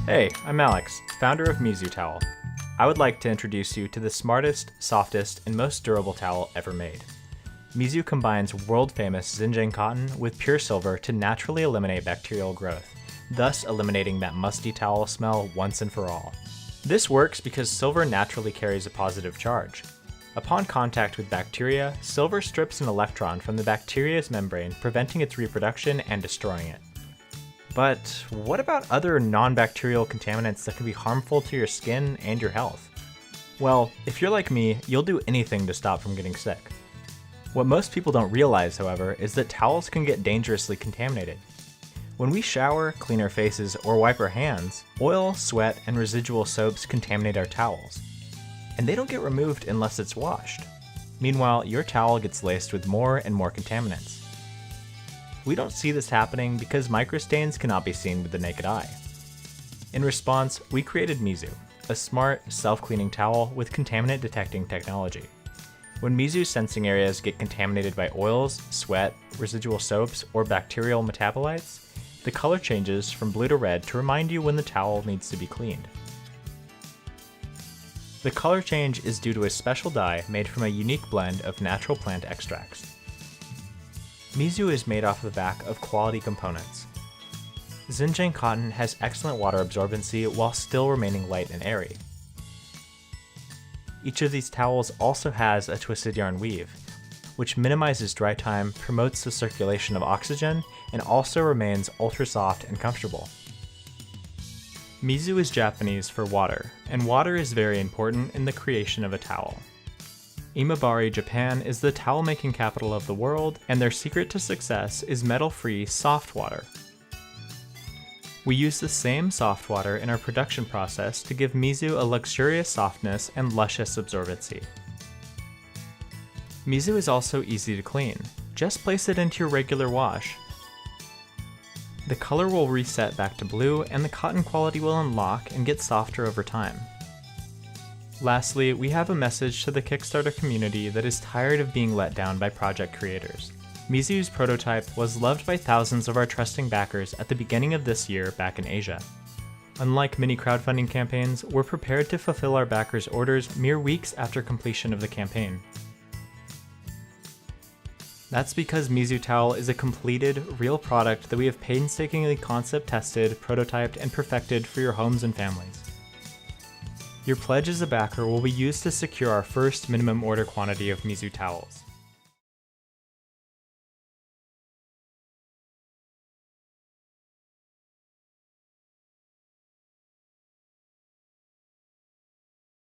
Hey, I'm Alex, founder of Mizu Towel. I would like to introduce you to the smartest, softest, and most durable towel ever made. Mizu combines world-famous Xinjiang cotton with pure silver to naturally eliminate bacterial growth, thus eliminating that musty towel smell once and for all. This works because silver naturally carries a positive charge. Upon contact with bacteria, silver strips an electron from the bacteria's membrane, preventing its reproduction and destroying it. But what about other non-bacterial contaminants that can be harmful to your skin and your health? Well, if you're like me, you'll do anything to stop from getting sick. What most people don't realize, however, is that towels can get dangerously contaminated. When we shower, clean our faces, or wipe our hands, oil, sweat, and residual soaps contaminate our towels. And they don't get removed unless it's washed. Meanwhile, your towel gets laced with more and more contaminants. We don't see this happening because microstains cannot be seen with the naked eye. In response, we created Mizu, a smart, self-cleaning towel with contaminant detecting technology. When Mizu's sensing areas get contaminated by oils, sweat, residual soaps, or bacterial metabolites, the color changes from blue to red to remind you when the towel needs to be cleaned. The color change is due to a special dye made from a unique blend of natural plant extracts. Mizu is made off the back of quality components. Xinjiang cotton has excellent water absorbency while still remaining light and airy. Each of these towels also has a twisted yarn weave, which minimizes dry time, promotes the circulation of oxygen, and also remains ultra soft and comfortable. Mizu is Japanese for water, and water is very important in the creation of a towel. Imabari, Japan is the towel-making capital of the world, and their secret to success is metal-free soft water. We use the same soft water in our production process to give Mizu a luxurious softness and luscious absorbency. Mizu is also easy to clean. Just place it into your regular wash. The color will reset back to blue, and the cotton quality will unlock and get softer over time. Lastly, we have a message to the Kickstarter community that is tired of being let down by project creators. Mizu's prototype was loved by thousands of our trusting backers at the beginning of this year back in Asia. Unlike many crowdfunding campaigns, we're prepared to fulfill our backers' orders mere weeks after completion of the campaign. That's because Mizu Towel is a completed, real product that we have painstakingly concept tested, prototyped, and perfected for your homes and families. Your pledge as a backer will be used to secure our first minimum order quantity of Mizu towels.